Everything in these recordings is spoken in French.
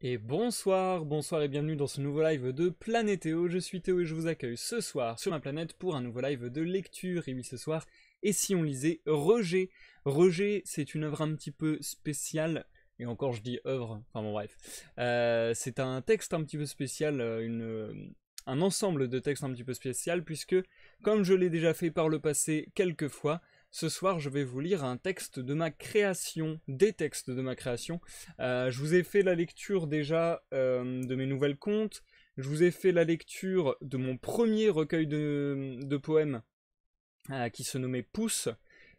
Et bonsoir et bienvenue dans ce nouveau live de Planétéo. Je suis Théo et je vous accueille ce soir sur ma planète pour un nouveau live de lecture. Et oui, ce soir, et si on lisait Roger? Roger, c'est une œuvre un petit peu spéciale. Et encore, je dis œuvre, enfin bon, bref. C'est un texte un petit peu spécial, un ensemble de textes un petit peu spécial, puisque, comme je l'ai déjà fait par le passé quelques fois, ce soir, je vais vous lire un texte de ma création, des textes de ma création. Je vous ai fait la lecture déjà de mes nouvelles contes. Je vous ai fait la lecture de mon premier recueil de poèmes qui se nommait Pouce.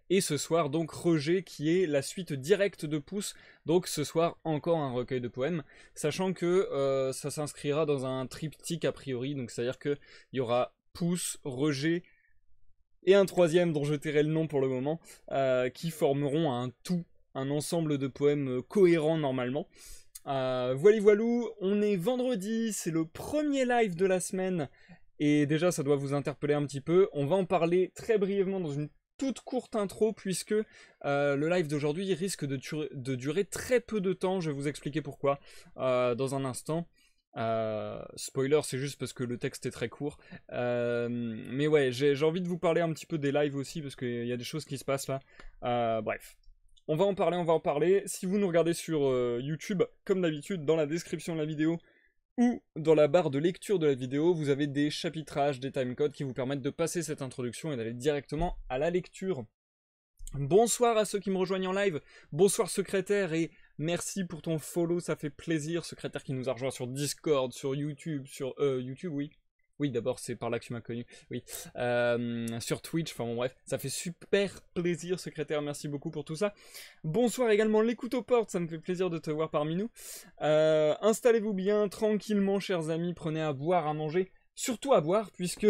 Et ce soir, donc, Roger, qui est la suite directe de Pouce. Donc, ce soir, encore un recueil de poèmes. Sachant que ça s'inscrira dans un triptyque a priori. Donc, c'est-à-dire qu'il y aura Pouce, Roger et un troisième dont je tairai le nom pour le moment, qui formeront un tout, un ensemble de poèmes cohérents normalement. Voilou, on est vendredi, c'est le premier live de la semaine, et déjà ça doit vous interpeller un petit peu. On va en parler très brièvement dans une toute courte intro, puisque le live d'aujourd'hui risque de durer très peu de temps. Je vais vous expliquer pourquoi dans un instant. Spoiler, c'est juste parce que le texte est très court. Mais ouais, j'ai envie de vous parler un petit peu des lives aussi, parce qu'il y a des choses qui se passent là. Bref. On va en parler, on va en parler. Si vous nous regardez sur YouTube, comme d'habitude, dans la description de la vidéo ou dans la barre de lecture de la vidéo, vous avez des chapitrages, des timecodes qui vous permettent de passer cette introduction et d'aller directement à la lecture. Bonsoir à ceux qui me rejoignent en live, bonsoir secrétaire et merci pour ton follow, ça fait plaisir, secrétaire qui nous a rejoint sur Discord, sur YouTube, oui. Oui, d'abord c'est par là que tu m'as connu, oui. Sur Twitch, enfin bon bref, ça fait super plaisir secrétaire, merci beaucoup pour tout ça. Bonsoir également l'écoute aux portes, ça me fait plaisir de te voir parmi nous. Installez-vous bien, tranquillement chers amis, prenez à boire, à manger, surtout à boire puisque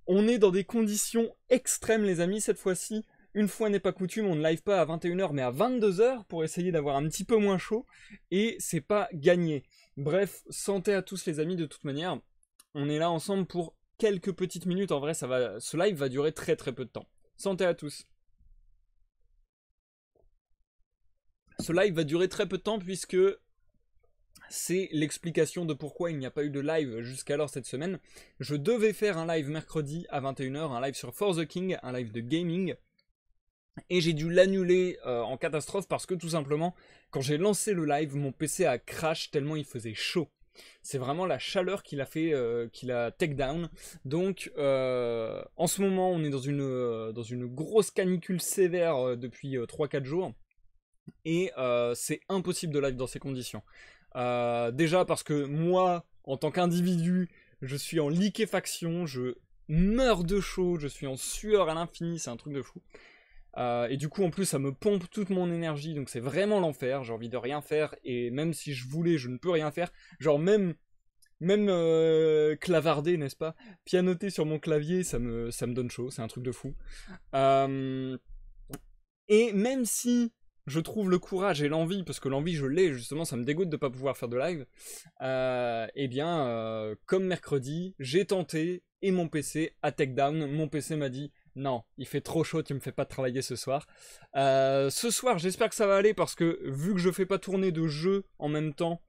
on est dans des conditions extrêmes les amis cette fois-ci. Une fois n'est pas coutume, on ne live pas à 21h mais à 22h pour essayer d'avoir un petit peu moins chaud, et c'est pas gagné. Bref, santé à tous les amis de toute manière. On est là ensemble pour quelques petites minutes, en vrai ce live va durer très très peu de temps. Santé à tous. Ce live va durer très peu de temps puisque c'est l'explication de pourquoi il n'y a pas eu de live jusqu'alors cette semaine. Je devais faire un live mercredi à 21h, un live sur For the King, un live de gaming. Et j'ai dû l'annuler en catastrophe parce que tout simplement, quand j'ai lancé le live, mon PC a crash tellement il faisait chaud. C'est vraiment la chaleur qui l'a fait, qui l'a take down. Donc en ce moment, on est dans une grosse canicule sévère depuis 3-4 jours. Et c'est impossible de live dans ces conditions. Déjà parce que moi, en tant qu'individu, je suis en liquéfaction, je meurs de chaud, je suis en sueur à l'infini, c'est un truc de fou. Et du coup en plus ça me pompe toute mon énergie, donc c'est vraiment l'enfer, j'ai envie de rien faire, et même si je voulais je ne peux rien faire, genre même clavarder, n'est-ce pas, pianoter sur mon clavier, ça me donne chaud, c'est un truc de fou. Et même si je trouve le courage et l'envie, parce que l'envie je l'ai justement, ça me dégoûte de ne pas pouvoir faire de live, et bien comme mercredi, j'ai tenté, et mon PC a take down, mon PC m'a dit non, il fait trop chaud, tu me fais pas travailler ce soir. Ce soir, j'espère que ça va aller parce que vu que je fais pas tourner de jeux en même temps,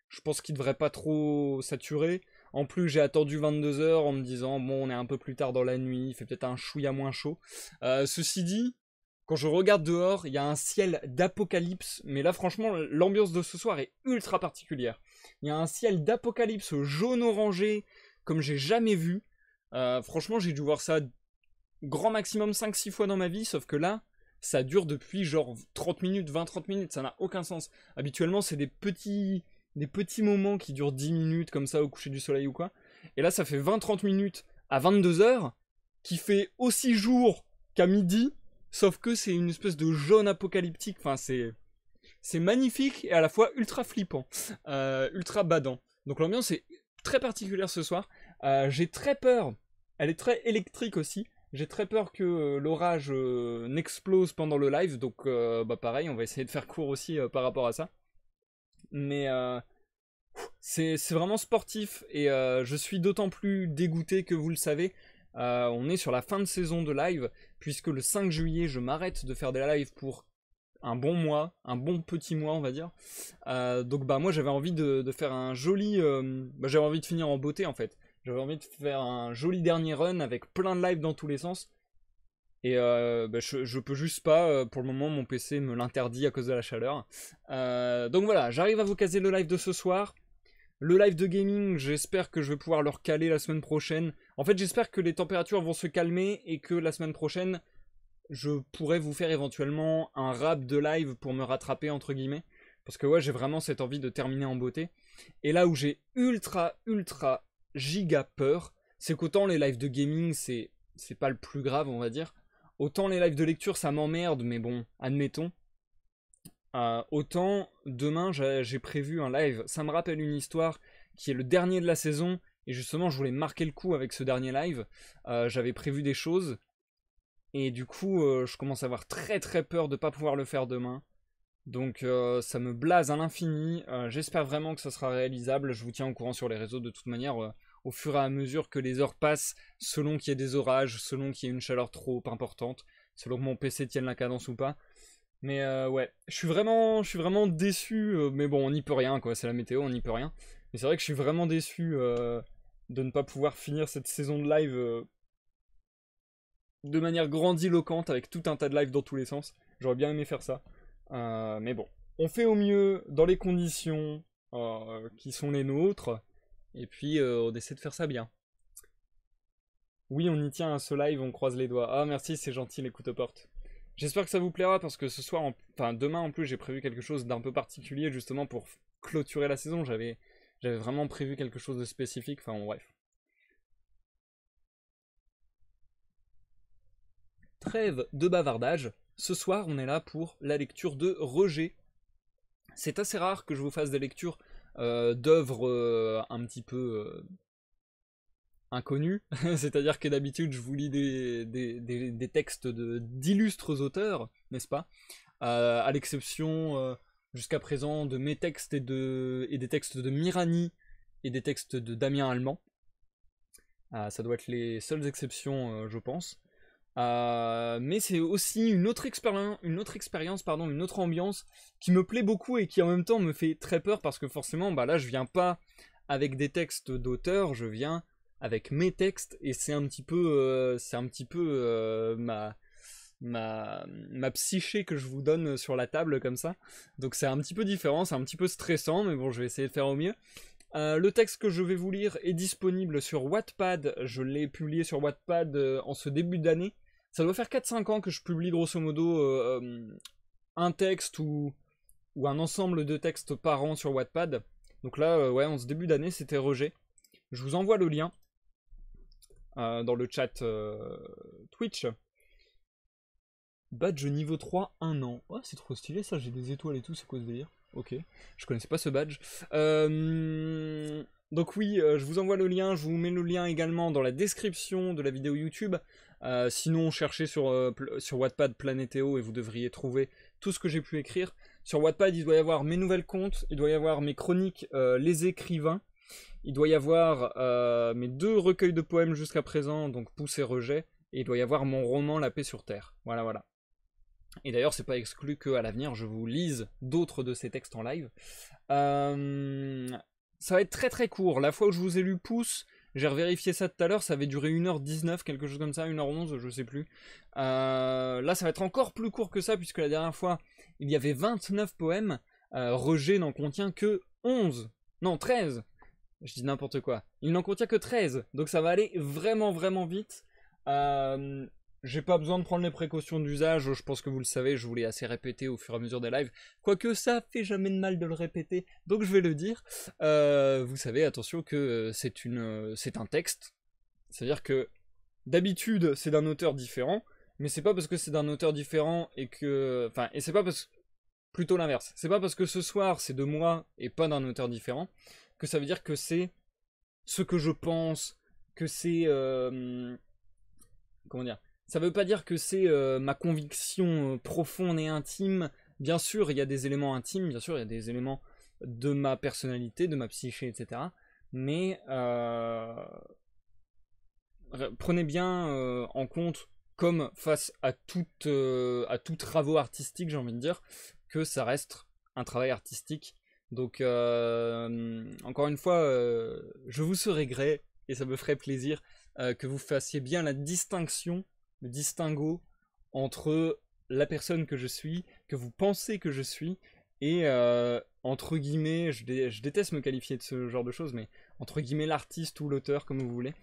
je pense qu'il devrait pas trop saturer. En plus, j'ai attendu 22h en me disant bon, on est un peu plus tard dans la nuit, il fait peut-être un chouïa moins chaud. Ceci dit, quand je regarde dehors, il y a un ciel d'apocalypse, mais là franchement, l'ambiance de ce soir est ultra particulière. Il y a un ciel d'apocalypse jaune-orangé comme j'ai jamais vu. Franchement, j'ai dû voir ça grand maximum 5-6 fois dans ma vie, sauf que là, ça dure depuis genre 30 minutes, 20-30 minutes, ça n'a aucun sens. Habituellement, c'est des petits moments qui durent 10 minutes comme ça au coucher du soleil ou quoi. Et là, ça fait 20-30 minutes à 22h, qui fait aussi jour qu'à midi, sauf que c'est une espèce de jaune apocalyptique, enfin c'est magnifique et à la fois ultra flippant, ultra badant. Donc l'ambiance est très particulière ce soir. J'ai très peur, elle est très électrique aussi. J'ai très peur que l'orage n'explose pendant le live, donc bah pareil, on va essayer de faire court aussi par rapport à ça. Mais c'est vraiment sportif et je suis d'autant plus dégoûté que vous le savez. On est sur la fin de saison de live, puisque le 5 juillet, je m'arrête de faire des lives pour un bon mois, un bon petit mois on va dire. Donc bah moi j'avais envie de faire un joli... j'avais envie de finir en beauté en fait. J'avais envie de faire un joli dernier run avec plein de lives dans tous les sens. Et je peux juste pas, pour le moment mon PC me l'interdit à cause de la chaleur. Donc voilà, j'arrive à vous caser le live de ce soir. Le live de gaming, j'espère que je vais pouvoir le recaler la semaine prochaine. En fait, j'espère que les températures vont se calmer et que la semaine prochaine, je pourrais vous faire éventuellement un rap de live pour me rattraper, entre guillemets. Parce que ouais, j'ai vraiment cette envie de terminer en beauté. Et là où j'ai ultra giga peur, c'est qu'autant les lives de gaming, c'est pas le plus grave, on va dire. Autant les lives de lecture, ça m'emmerde, mais bon, admettons. Autant demain j'ai prévu un live, ça me rappelle une histoire qui est le dernier de la saison et justement je voulais marquer le coup avec ce dernier live. J'avais prévu des choses et du coup je commence à avoir très peur de pas pouvoir le faire demain. Donc ça me blase à l'infini. J'espère vraiment que ça sera réalisable. Je vous tiens au courant sur les réseaux de toute manière au fur et à mesure que les heures passent, selon qu'il y ait des orages, selon qu'il y ait une chaleur trop importante, selon que mon PC tienne la cadence ou pas. Mais ouais, je suis vraiment déçu, mais bon, on n'y peut rien, quoi, c'est la météo, on n'y peut rien. Mais c'est vrai que je suis vraiment déçu de ne pas pouvoir finir cette saison de live de manière grandiloquente, avec tout un tas de lives dans tous les sens. J'aurais bien aimé faire ça. Mais bon, on fait au mieux, dans les conditions qui sont les nôtres, et puis on essaie de faire ça bien. Oui, on y tient à ce live, on croise les doigts. Ah merci, c'est gentil les coups aux portes. J'espère que ça vous plaira parce que ce soir, enfin demain en plus, j'ai prévu quelque chose d'un peu particulier justement pour clôturer la saison. J'avais vraiment prévu quelque chose de spécifique. Enfin bon, bref. Trêve de bavardage. Ce soir, on est là pour la lecture de Rejet. C'est assez rare que je vous fasse des lectures d'œuvres un petit peu inconnu, c'est-à-dire que d'habitude je vous lis des textes d'illustres auteurs, n'est-ce pas, à l'exception jusqu'à présent de mes textes et des textes de Mirani et des textes de Damien Allemand. Ça doit être les seules exceptions, je pense. Mais c'est aussi une autre expérience, pardon, une autre ambiance qui me plaît beaucoup et qui en même temps me fait très peur parce que forcément, bah là, je viens pas avec des textes d'auteurs, je viens avec mes textes et c'est un petit peu, ma psyché que je vous donne sur la table comme ça. Donc c'est un petit peu différent, c'est un petit peu stressant, mais bon, je vais essayer de faire au mieux. Le texte que je vais vous lire est disponible sur Wattpad. Je l'ai publié sur Wattpad en ce début d'année. Ça doit faire 4-5 ans que je publie grosso modo un texte ou un ensemble de textes par an sur Wattpad. Donc là, ouais, en ce début d'année, c'était Rejet. Je vous envoie le lien dans le chat Twitch. Badge niveau 3, 1 an. Oh, c'est trop stylé ça, j'ai des étoiles et tout, c'est quoi ce délire? Ok, je connaissais pas ce badge. Donc oui, je vous envoie le lien, je vous mets le lien également dans la description de la vidéo YouTube. Sinon, cherchez sur Wattpad Planétéo et vous devriez trouver tout ce que j'ai pu écrire. Sur Wattpad, il doit y avoir mes nouvelles contes, il doit y avoir mes chroniques Les Écrivains, il doit y avoir mes 2 recueils de poèmes jusqu'à présent, donc Pouce et Rejet, et il doit y avoir mon roman La Paix sur Terre. Voilà, voilà. Et d'ailleurs, c'est pas exclu qu'à l'avenir, je vous lise d'autres de ces textes en live. Ça va être très court. La fois où je vous ai lu Pouce, j'ai revérifié ça tout à l'heure, ça avait duré 1h19, quelque chose comme ça, 1h11, je sais plus. Là, ça va être encore plus court que ça, puisque la dernière fois, il y avait 29 poèmes. Rejet n'en contient que 11. Non, 13. Je dis n'importe quoi. Il n'en contient que 13. Donc ça va aller vraiment vite. J'ai pas besoin de prendre les précautions d'usage, je pense que vous le savez, je vous l'ai assez répété au fur et à mesure des lives, quoique ça fait jamais de mal de le répéter, donc je vais le dire. Vous savez, attention que c'est un texte, c'est-à-dire que d'habitude c'est d'un auteur différent, mais c'est pas parce que c'est d'un auteur différent et c'est pas parce plutôt l'inverse, c'est pas parce que ce soir c'est de moi et pas d'un auteur différent que ça veut dire que c'est ce que je pense, que c'est comment dire, ça veut pas dire que c'est ma conviction profonde et intime. Bien sûr, il y a des éléments intimes, bien sûr, il y a des éléments de ma personnalité, de ma psyché, etc. Mais prenez bien en compte comme face à tout travaux artistique, j'ai envie de dire, que ça reste un travail artistique. Donc, encore une fois, je vous serais gré, et ça me ferait plaisir que vous fassiez bien la distinction, le distinguo entre la personne que je suis, que vous pensez que je suis, et entre guillemets, je déteste me qualifier de ce genre de choses, mais entre guillemets l'artiste ou l'auteur, comme vous voulez,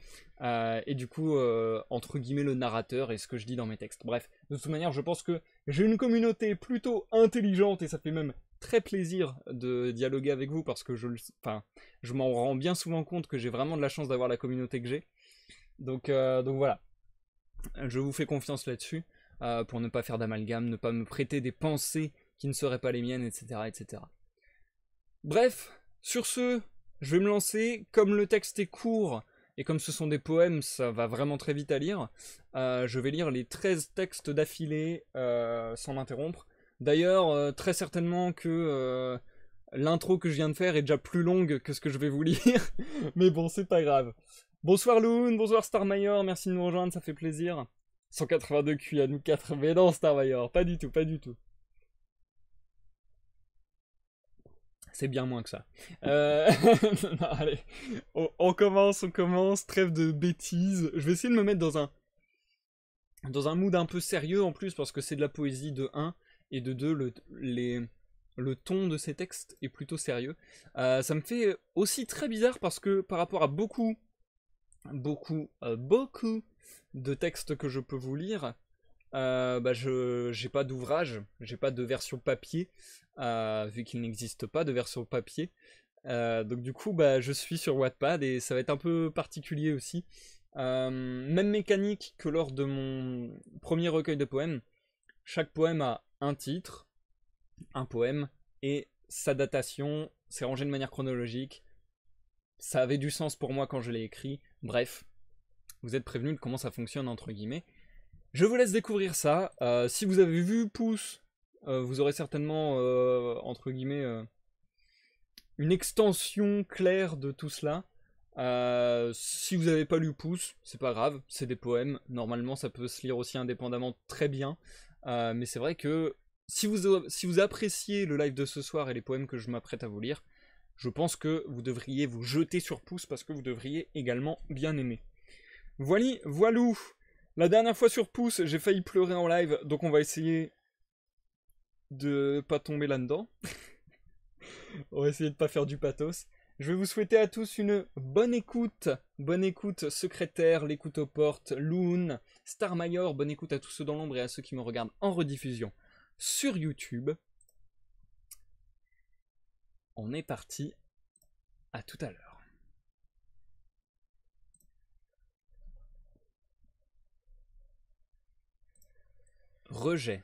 et du coup, entre guillemets le narrateur et ce que je dis dans mes textes. Bref, de toute manière, je pense que j'ai une communauté plutôt intelligente, et ça fait même très plaisir de dialoguer avec vous, parce que je m'en rends bien souvent compte que j'ai vraiment de la chance d'avoir la communauté que j'ai. Donc voilà, je vous fais confiance là-dessus, pour ne pas faire d'amalgame, ne pas me prêter des pensées qui ne seraient pas les miennes, etc., etc. Bref, sur ce, je vais me lancer. Comme le texte est court, et comme ce sont des poèmes, ça va vraiment très vite à lire. Je vais lire les 13 textes d'affilée, sans m'interrompre. D'ailleurs, très certainement que l'intro que je viens de faire est déjà plus longue que ce que je vais vous lire. Mais bon, c'est pas grave. Bonsoir Loon, bonsoir Starmayor, merci de nous rejoindre, ça fait plaisir. 182 QI à nous 4, mais non Starmayor, pas du tout, pas du tout. C'est bien moins que ça. Non, allez, on commence, trêve de bêtises. Je vais essayer de me mettre dans un mood un peu sérieux en plus, parce que c'est de la poésie de 1, et de 2, le ton de ces textes est plutôt sérieux. Ça me fait aussi très bizarre, parce que par rapport à beaucoup de textes que je peux vous lire, j'ai pas d'ouvrage, j'ai pas de version papier, vu qu'il n'existe pas de version papier. Donc du coup, je suis sur Wattpad, et ça va être un peu particulier aussi. Même mécanique que lors de mon premier recueil de poèmes. Chaque poème a un titre, un poème, et sa datation, c'est rangé de manière chronologique. Ça avait du sens pour moi quand je l'ai écrit. Bref, vous êtes prévenus de comment ça fonctionne, entre guillemets. Je vous laisse découvrir ça. Si vous avez vu Pouce, vous aurez certainement, entre guillemets, une extension claire de tout cela. Si vous n'avez pas lu Pouce, c'est pas grave, c'est des poèmes. Normalement, ça peut se lire aussi indépendamment très bien. Mais c'est vrai que si vous appréciez le live de ce soir et les poèmes que je m'apprête à vous lire, je pense que vous devriez vous jeter sur Pouce, parce que vous devriez également bien aimer. Voilou. La dernière fois sur Pouce, j'ai failli pleurer en live, donc on va essayer de pas tomber là-dedans. On va essayer de pas faire du pathos. Je vais vous souhaiter à tous une bonne écoute. Bonne écoute, secrétaire, l'écoute aux portes, Loon, Starmayor, bonne écoute à tous ceux dans l'ombre et à ceux qui me regardent en rediffusion sur YouTube. On est parti. À tout à l'heure. Rejet.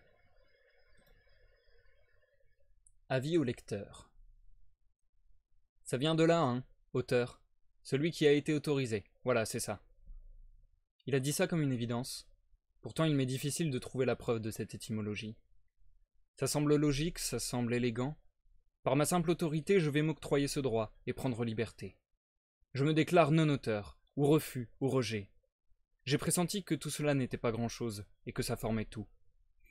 Avis au lecteur. Ça vient de là, hein, auteur. Celui qui a été autorisé. Voilà, c'est ça. Il a dit ça comme une évidence. Pourtant, il m'est difficile de trouver la preuve de cette étymologie. Ça semble logique, ça semble élégant. Par ma simple autorité, je vais m'octroyer ce droit et prendre liberté. Je me déclare non-auteur, ou refus, ou rejet. J'ai pressenti que tout cela n'était pas grand-chose, et que ça formait tout.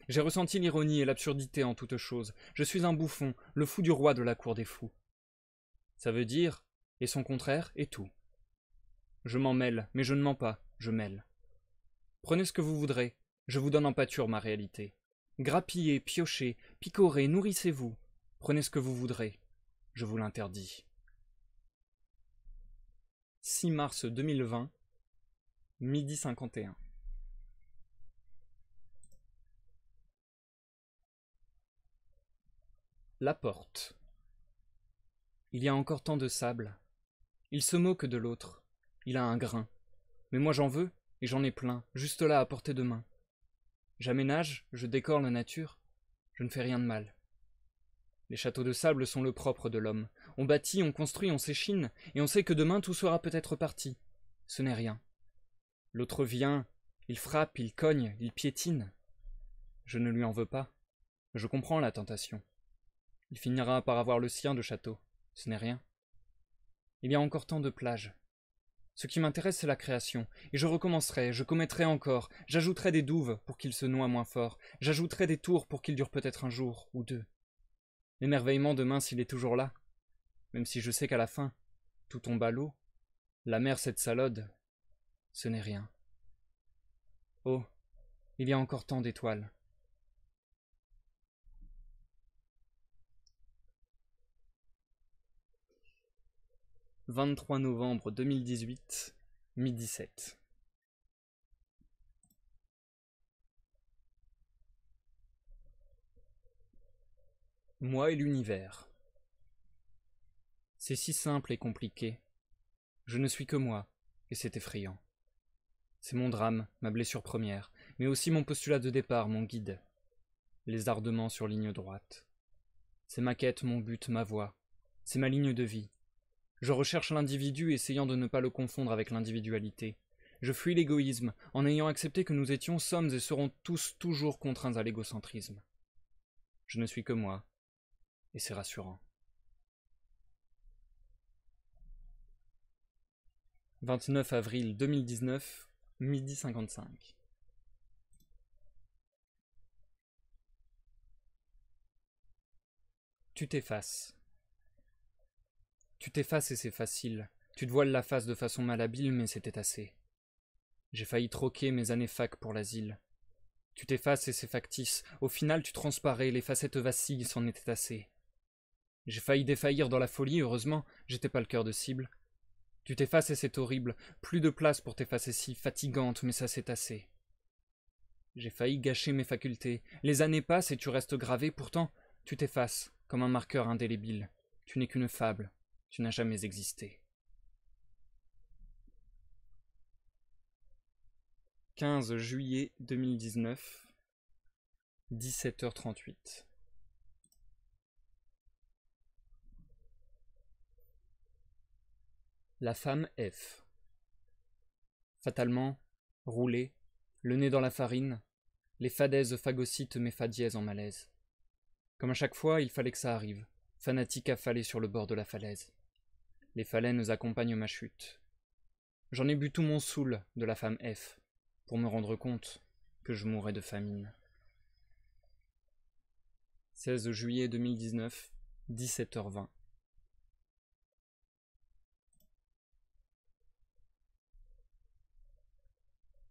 J'ai ressenti l'ironie et l'absurdité en toute chose. Je suis un bouffon, le fou du roi de la cour des fous. Ça veut dire, et son contraire, et tout. Je m'en mêle, mais je ne mens pas, je mêle. Prenez ce que vous voudrez, je vous donne en pâture ma réalité. Grappillez, piochez, picorez, nourrissez-vous. Prenez ce que vous voudrez, je vous l'interdis. 6 mars 2020, midi 51. La porte. Il y a encore tant de sable. Il se moque de l'autre. Il a un grain. Mais moi j'en veux, et j'en ai plein, juste là à portée de main. J'aménage, je décore la nature. Je ne fais rien de mal. Les châteaux de sable sont le propre de l'homme. On bâtit, on construit, on s'échine, et on sait que demain tout sera peut-être parti. Ce n'est rien. L'autre vient, il frappe, il cogne, il piétine. Je ne lui en veux pas. Je comprends la tentation. Il finira par avoir le sien de château. Ce n'est rien. Il y a encore tant de plages. Ce qui m'intéresse, c'est la création. Et je recommencerai, je commettrai encore. J'ajouterai des douves pour qu'il se noie moins fort. J'ajouterai des tours pour qu'il dure peut-être un jour ou deux. L'émerveillement demain s'il est toujours là. Même si je sais qu'à la fin, tout tombe à l'eau. La mer, cette salode, ce n'est rien. Oh, il y a encore tant d'étoiles. « 23 novembre 2018, midi 7. Moi et l'univers. C'est si simple et compliqué. Je ne suis que moi, et c'est effrayant. C'est mon drame, ma blessure première, mais aussi mon postulat de départ, mon guide. Les ardements sur ligne droite. C'est ma quête, mon but, ma voie. C'est ma ligne de vie. Je recherche l'individu, essayant de ne pas le confondre avec l'individualité. Je fuis l'égoïsme, en ayant accepté que nous étions, sommes et serons tous toujours contraints à l'égocentrisme. Je ne suis que moi, et c'est rassurant. 29 avril 2019, midi 55. Tu t'effaces. Tu t'effaces et c'est facile. Tu te voiles la face de façon malhabile, mais c'était assez. J'ai failli troquer mes années fac pour l'asile. Tu t'effaces et c'est factice. Au final, tu transparais, les facettes vacillent, c'en était assez. J'ai failli défaillir dans la folie, heureusement, j'étais pas le cœur de cible. Tu t'effaces et c'est horrible. Plus de place pour tes facéties fatigantes, mais ça c'est assez. J'ai failli gâcher mes facultés. Les années passent et tu restes gravé, pourtant, tu t'effaces, comme un marqueur indélébile. Tu n'es qu'une fable. Tu n'as jamais existé. 15 juillet 2019, 17h38. La femme F. Fatalement, roulée, le nez dans la farine, les fadaises phagocytent mes fa dièse en malaise. Comme à chaque fois, il fallait que ça arrive, fanatique affalé sur le bord de la falaise. Les phalènes accompagnent ma chute. J'en ai bu tout mon saoul de la femme F, pour me rendre compte que je mourrais de famine. 16 juillet 2019, 17h20.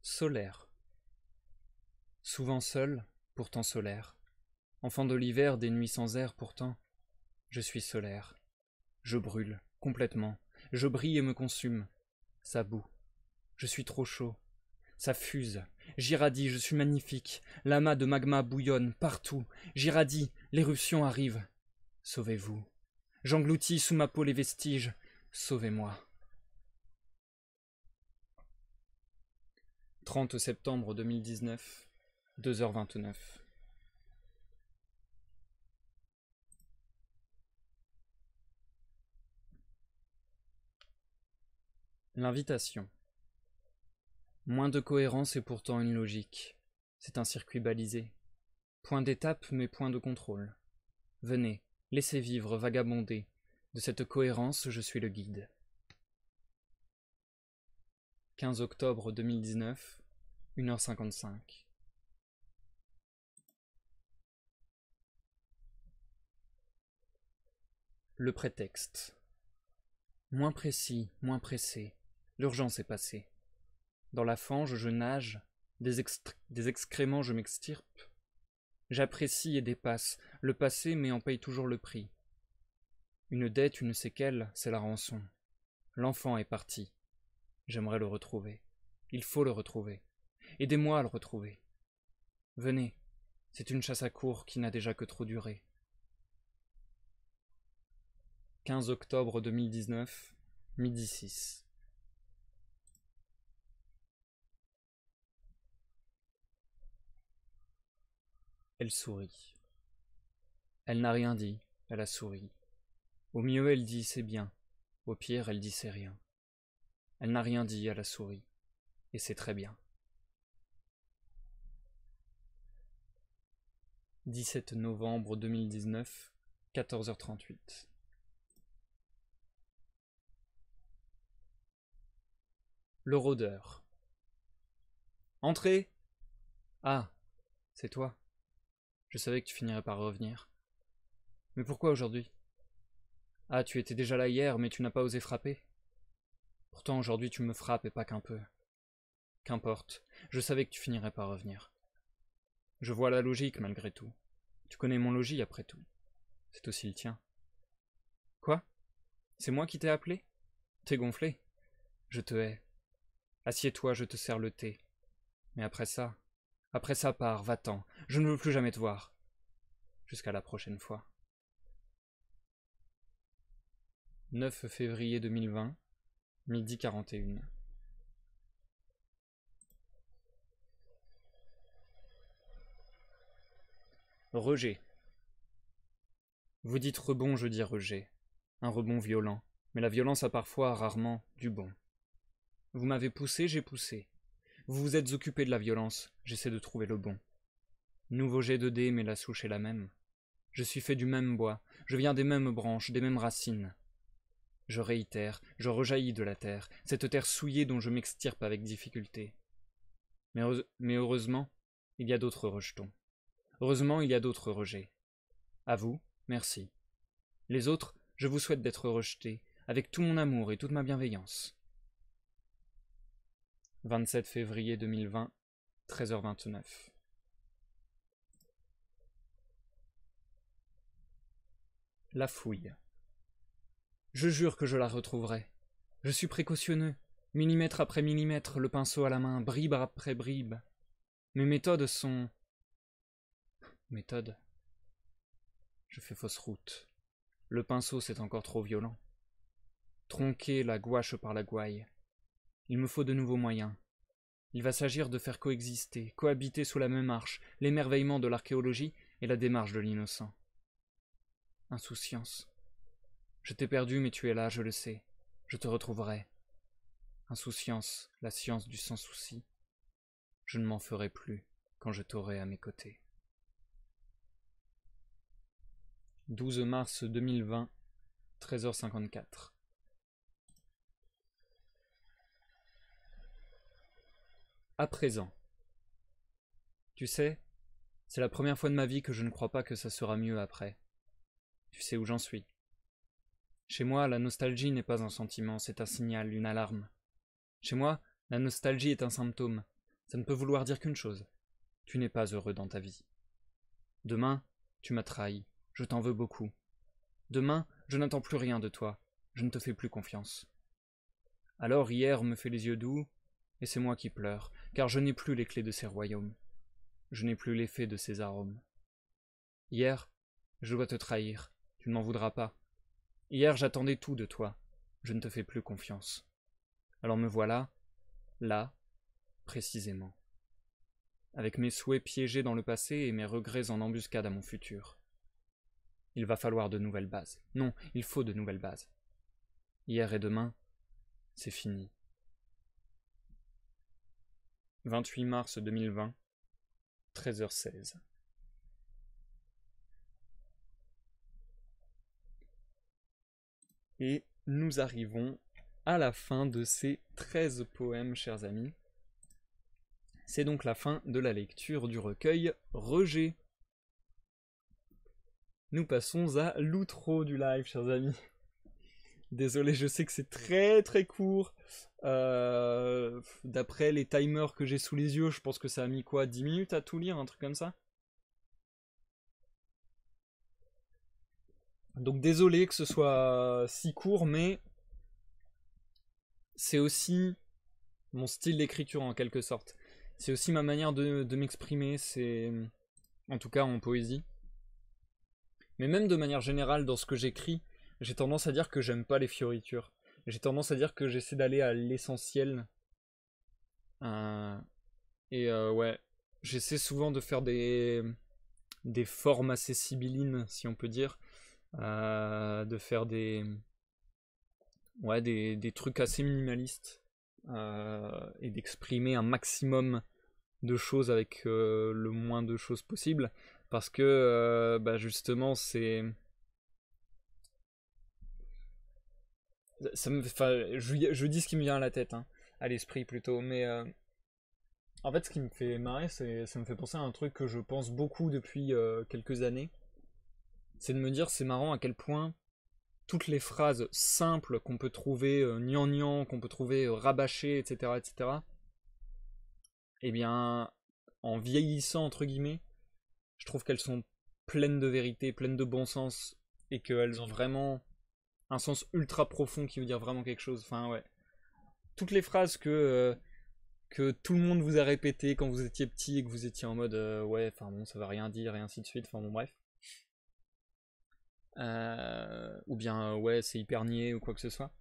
Solaire. Souvent seul, pourtant solaire. Enfant de l'hiver, des nuits sans air, pourtant, je suis solaire. Je brûle, complètement. Je brille et me consume. Ça bout. Je suis trop chaud. Ça fuse. J'irradie, je suis magnifique. L'amas de magma bouillonne partout. J'irradie, l'éruption arrive. Sauvez-vous. J'engloutis sous ma peau les vestiges. Sauvez-moi. 30 septembre 2019, 2h29. L'invitation. Moins de cohérence et pourtant une logique. C'est un circuit balisé. Point d'étape mais point de contrôle. Venez, laissez vivre, vagabonder. De cette cohérence, je suis le guide. 15 octobre 2019, 1h55. Le prétexte. Moins précis, moins pressé. L'urgence est passée. Dans la fange, je nage, des excréments, je m'extirpe. J'apprécie et dépasse le passé, mais en paye toujours le prix. Une dette, une séquelle, c'est la rançon. L'enfant est parti. J'aimerais le retrouver. Il faut le retrouver. Aidez-moi à le retrouver. Venez, c'est une chasse à courre qui n'a déjà que trop duré. 15 octobre 2019, midi 6. Elle sourit. Elle n'a rien dit, elle a souri. Au mieux elle dit c'est bien, au pire elle dit c'est rien. Elle n'a rien dit, elle a souri, et c'est très bien. 17 novembre 2019, 14h38. Le rôdeur. Entrez. Ah, c'est toi. Je savais que tu finirais par revenir. Mais pourquoi aujourd'hui? Ah, tu étais déjà là hier, mais tu n'as pas osé frapper. Pourtant aujourd'hui tu me frappes et pas qu'un peu. Qu'importe, je savais que tu finirais par revenir. Je vois la logique malgré tout. Tu connais mon logis après tout. C'est aussi le tien. Quoi? C'est moi qui t'ai appelé? T'es gonflé? Je te hais. Assieds-toi, je te sers le thé. Mais après ça pars, va-t'en. Je ne veux plus jamais te voir. Jusqu'à la prochaine fois. 9 février 2020, midi 41. Rejet. Vous dites rebond, je dis rejet. Un rebond violent. Mais la violence a parfois, rarement, du bon. Vous m'avez poussé, j'ai poussé. Vous vous êtes occupé de la violence, j'essaie de trouver le bon. Nouveau jet de dés, mais la souche est la même. Je suis fait du même bois, je viens des mêmes branches, des mêmes racines. Je réitère, je rejaillis de la terre, cette terre souillée dont je m'extirpe avec difficulté. Mais heureusement, il y a d'autres rejetons. Heureusement, il y a d'autres rejets. À vous, merci. Les autres, je vous souhaite d'être rejetés, avec tout mon amour et toute ma bienveillance. 27 février 2020, 13h29. La fouille. Je jure que je la retrouverai. Je suis précautionneux, millimètre après millimètre, le pinceau à la main, bribe après bribe. Mes méthodes sont... Méthodes. Je fais fausse route. Le pinceau, c'est encore trop violent. Tronquer la gouache par la gouaille. Il me faut de nouveaux moyens. Il va s'agir de faire coexister, cohabiter sous la même arche, l'émerveillement de l'archéologie et la démarche de l'innocent. Insouciance. Je t'ai perdu, mais tu es là, je le sais. Je te retrouverai. Insouciance, la science du sans-souci. Je ne m'en ferai plus quand je t'aurai à mes côtés. 12 mars 2020, 13h54. À présent. Tu sais, c'est la première fois de ma vie que je ne crois pas que ça sera mieux après. Tu sais où j'en suis. Chez moi, la nostalgie n'est pas un sentiment, c'est un signal, une alarme. Chez moi, la nostalgie est un symptôme. Ça ne peut vouloir dire qu'une chose. Tu n'es pas heureux dans ta vie. Demain, tu m'as trahi. Je t'en veux beaucoup. Demain, je n'attends plus rien de toi. Je ne te fais plus confiance. Alors hier me fait les yeux doux, et c'est moi qui pleure, car je n'ai plus les clés de ces royaumes. Je n'ai plus l'effet de ces arômes. Hier, je dois te trahir. Tu ne m'en voudras pas. Hier, j'attendais tout de toi. Je ne te fais plus confiance. Alors me voilà, là, précisément. Avec mes souhaits piégés dans le passé et mes regrets en embuscade à mon futur. Il va falloir de nouvelles bases. Non, il faut de nouvelles bases. Hier et demain, c'est fini. 28 mars 2020, 13h16. Et nous arrivons à la fin de ces 13 poèmes, chers amis. C'est donc la fin de la lecture du recueil Rejet. Nous passons à l'outro du live, chers amis. Désolé, je sais que c'est très très court. D'après les timers que j'ai sous les yeux, je pense que ça a mis quoi, 10 minutes à tout lire, un truc comme ça. Donc désolé que ce soit si court, mais c'est aussi mon style d'écriture en quelque sorte. C'est aussi ma manière de m'exprimer, c'est en tout cas en poésie. Mais même de manière générale, dans ce que j'écris, j'ai tendance à dire que j'aime pas les fioritures. J'ai tendance à dire que j'essaie d'aller à l'essentiel. Ouais, j'essaie souvent de faire des formes assez sibyllines, si on peut dire. De faire des trucs assez minimalistes. Et d'exprimer un maximum de choses avec le moins de choses possible. Parce que, justement, c'est... je dis ce qui me vient à la tête, hein. à l'esprit plutôt. Mais en fait, ce qui me fait marrer, ça me fait penser à un truc que je pense beaucoup depuis quelques années. C'est de me dire, c'est marrant à quel point toutes les phrases simples qu'on peut trouver gnangnan, qu'on peut trouver rabâchées, etc., etc., eh bien, en vieillissant, entre guillemets, je trouve qu'elles sont pleines de vérité, pleines de bon sens, et qu'elles ont vraiment un sens ultra profond qui veut dire vraiment quelque chose. Enfin, ouais. Toutes les phrases que tout le monde vous a répétées quand vous étiez petit et que vous étiez en mode ouais, enfin bon, ça va rien dire, et ainsi de suite, enfin bon, bref. Ou bien ouais, c'est hyper niais ou quoi que ce soit.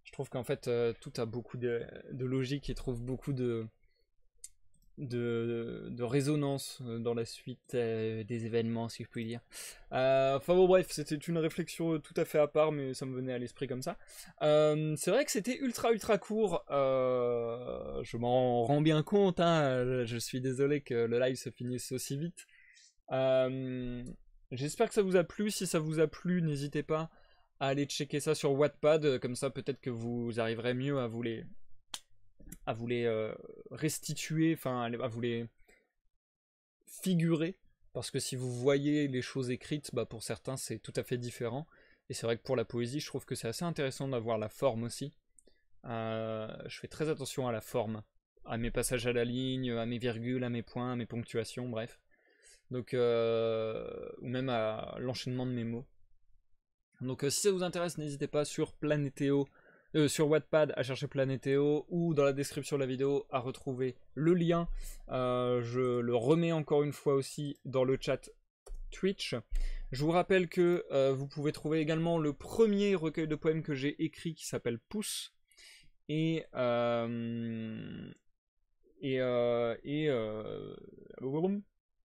Je trouve qu'en fait, tout a beaucoup de logique et trouve beaucoup de résonance dans la suite des événements, si je puis dire. Enfin bon, bref, c'était une réflexion tout à fait à part, mais ça me venait à l'esprit comme ça. C'est vrai que c'était ultra court. Je m'en rends bien compte, hein. Je suis désolé que le live se finisse aussi vite. J'espère que ça vous a plu. Si ça vous a plu, n'hésitez pas à aller checker ça sur Wattpad. Comme ça, peut-être que vous arriverez mieux à vous les restituer, enfin à vous les figurer, parce que si vous voyez les choses écrites, bah pour certains c'est tout à fait différent, et c'est vrai que pour la poésie je trouve que c'est assez intéressant d'avoir la forme aussi. Je fais très attention à la forme, à mes passages à la ligne, à mes virgules, à mes points, à mes ponctuations, bref. Donc, ou même à l'enchaînement de mes mots. Donc si ça vous intéresse, n'hésitez pas sur Planétéo, sur Wattpad à chercher Planétéo, ou dans la description de la vidéo à retrouver le lien. Je le remets encore une fois aussi dans le chat Twitch. Je vous rappelle que vous pouvez trouver également le premier recueil de poèmes que j'ai écrit qui s'appelle Pouce. Et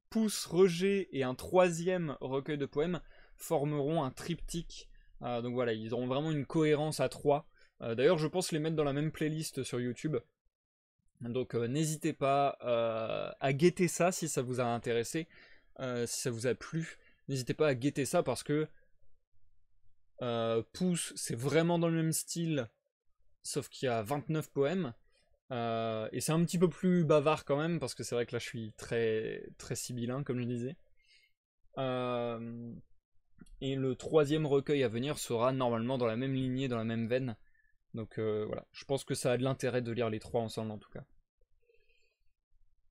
Pouce, Rejet et un troisième recueil de poèmes formeront un triptyque. Donc voilà, ils auront vraiment une cohérence à trois. D'ailleurs, je pense les mettre dans la même playlist sur YouTube. Donc n'hésitez pas à guetter ça si ça vous a intéressé, si ça vous a plu. N'hésitez pas à guetter ça parce que Pouce, c'est vraiment dans le même style, sauf qu'il y a 29 poèmes. Et c'est un petit peu plus bavard quand même, parce que c'est vrai que là je suis très sibyllin, comme je disais. Et le troisième recueil à venir sera normalement dans la même lignée, dans la même veine. Donc voilà, je pense que ça a de l'intérêt de lire les trois ensemble en tout cas.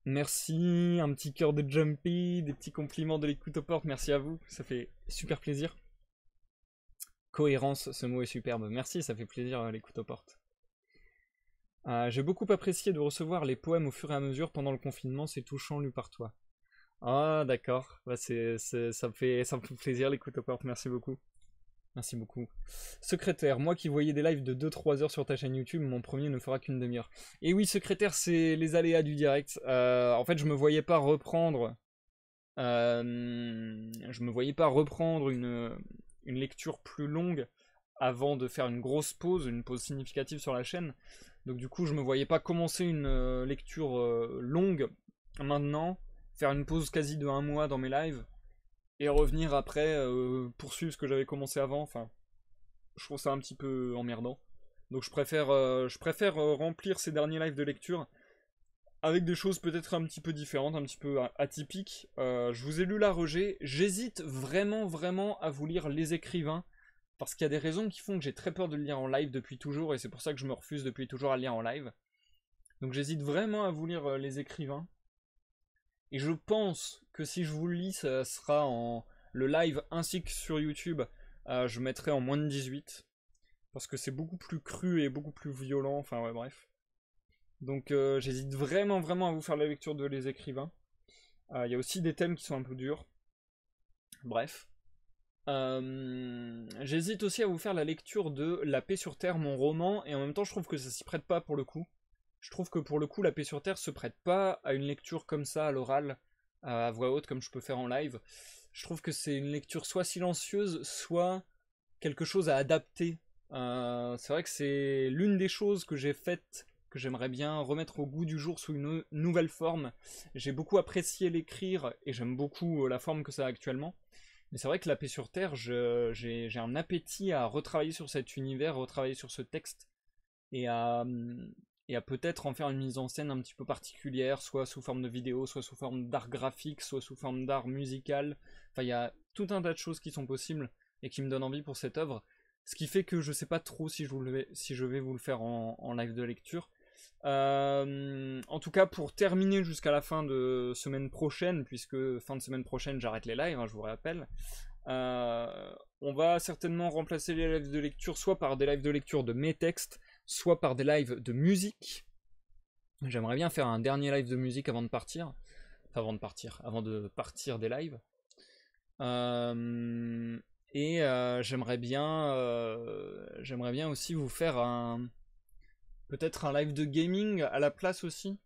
Merci, un petit cœur de Jumpy, des petits compliments de l'écoute aux portes, merci à vous, ça fait super plaisir. Cohérence, ce mot est superbe, merci, ça fait plaisir l'écoute aux portes. J'ai beaucoup apprécié de recevoir les poèmes au fur et à mesure pendant le confinement, c'est touchant lu par toi. Ah d'accord, bah, ça me fait plaisir l'écoute aux portes, merci beaucoup. Merci beaucoup. Secrétaire, moi qui voyais des lives de 2-3 heures sur ta chaîne YouTube, mon premier ne fera qu'une demi-heure. Et oui, secrétaire, c'est les aléas du direct. En fait, je me voyais pas reprendre. Je me voyais pas reprendre une lecture plus longue avant de faire une pause significative sur la chaîne. Donc du coup, je me voyais pas commencer une lecture longue maintenant, faire une pause quasi de 1 mois dans mes lives et revenir après poursuivre ce que j'avais commencé avant. Enfin, je trouve ça un petit peu emmerdant. Donc je préfère remplir ces derniers lives de lecture avec des choses peut-être un petit peu différentes, un petit peu atypiques. Je vous ai lu La Rejet. J'hésite vraiment à vous lire Les Écrivains, parce qu'il y a des raisons qui font que j'ai très peur de le lire en live depuis toujours, et c'est pour ça que je me refuse depuis toujours à le lire en live. Donc j'hésite vraiment à vous lire Les Écrivains. Et je pense que si je vous le lis, ça sera en le live ainsi que sur YouTube, je mettrai en moins de 18. Parce que c'est beaucoup plus cru et beaucoup plus violent, enfin ouais bref. Donc j'hésite vraiment à vous faire la lecture de Les Écrivains. Il y a aussi des thèmes qui sont un peu durs. Bref. J'hésite aussi à vous faire la lecture de La Paix sur Terre, mon roman, et en même temps je trouve que ça s'y prête pas pour le coup. Je trouve que pour le coup, La Paix sur Terre se prête pas à une lecture comme ça, à l'oral, à voix haute, comme je peux faire en live. Je trouve que c'est une lecture soit silencieuse, soit quelque chose à adapter. C'est vrai que c'est l'une des choses que j'ai faites, que j'aimerais bien remettre au goût du jour sous une nouvelle forme. J'ai beaucoup apprécié l'écrire, et j'aime beaucoup la forme que ça a actuellement. Mais c'est vrai que La Paix sur Terre, j'ai un appétit à retravailler sur cet univers, retravailler sur ce texte, et et à peut-être en faire une mise en scène un petit peu particulière, soit sous forme de vidéo, soit sous forme d'art graphique, soit sous forme d'art musical. Enfin, il y a tout un tas de choses qui sont possibles et qui me donnent envie pour cette œuvre. Ce qui fait que je sais pas trop si je vais vous le faire en live de lecture. En tout cas, pour terminer jusqu'à la fin de semaine prochaine, puisque fin de semaine prochaine j'arrête les lives, hein, je vous rappelle, on va certainement remplacer les lives de lecture soit par des lives de lecture de mes textes, soit par des lives de musique. J'aimerais bien faire un dernier live de musique avant de partir. Enfin, avant de partir des lives. J'aimerais bien aussi vous faire peut-être un live de gaming à la place aussi.